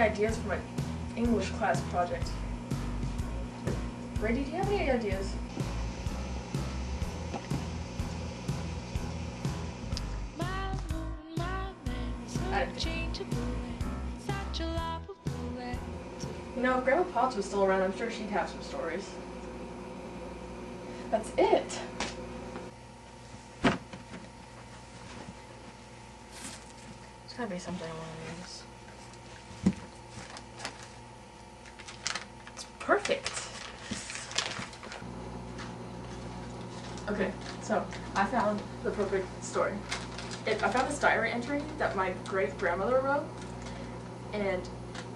any ideas for my English class project. Brady, do you have any ideas? You know, if Grandma Potts was still around, I'm sure she'd have some stories. That's it. There's gotta be something I want to use. It's perfect. Okay, so I found the perfect story. I found this diary entry that my great-grandmother wrote, and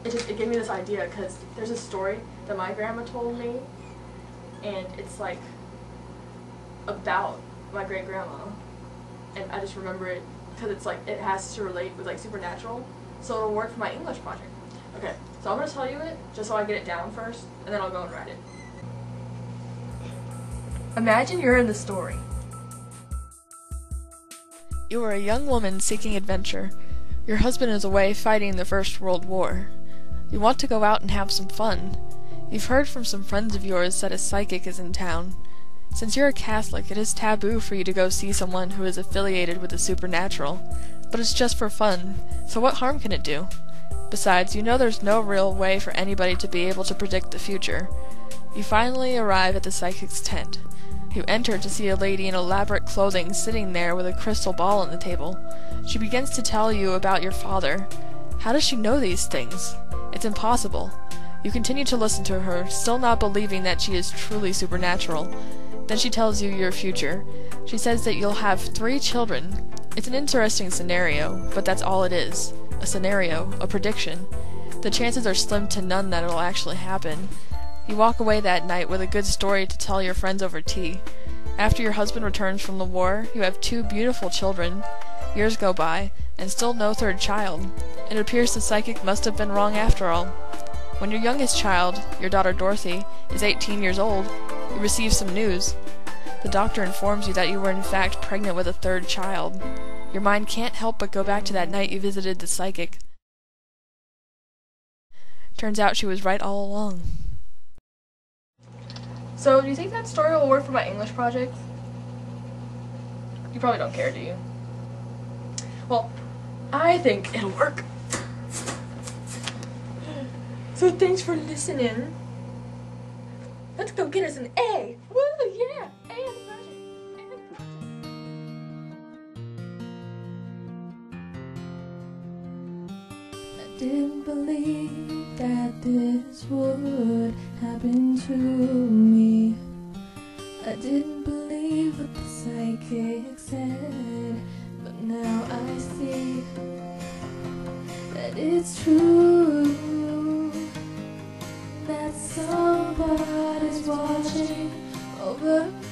it gave me this idea because there's a story that my grandma told me, and it's like about my great-grandma, and I just remember it because it's like it has to relate with like supernatural, so it'll work for my English project. Okay, so I'm gonna tell you it just so I get it down first, and then I'll go and write it. Imagine you're in the story. You are a young woman seeking adventure. Your husband is away fighting the First World War. You want to go out and have some fun. You've heard from some friends of yours that a psychic is in town. Since you're a Catholic, it is taboo for you to go see someone who is affiliated with the supernatural. But it's just for fun, so what harm can it do? Besides, you know there's no real way for anybody to be able to predict the future. You finally arrive at the psychic's tent. You enter to see a lady in elaborate clothing sitting there with a crystal ball on the table. She begins to tell you about your father. How does she know these things? It's impossible. You continue to listen to her, still not believing that she is truly supernatural. Then she tells you your future. She says that you'll have 3 children. It's an interesting scenario, but that's all it is. A scenario, a prediction. The chances are slim to none that it'll actually happen. You walk away that night with a good story to tell your friends over tea. After your husband returns from the war, you have 2 beautiful children. Years go by, and still no 3rd child. It appears the psychic must have been wrong after all. When your youngest child, your daughter Dorothy, is 18 years old, you receive some news. The doctor informs you that you were in fact pregnant with a 3rd child. Your mind can't help but go back to that night you visited the psychic. Turns out she was right all along. So, do you think that story will work for my English project? You probably don't care, do you? Well, I think it'll work. So thanks for listening. Let's go get us an A. Woo, yeah, A on the project. A on the project. I didn't believe that this would happen to me. I didn't believe what the psychic said, but now I see that it's true, that somebody's watching over me.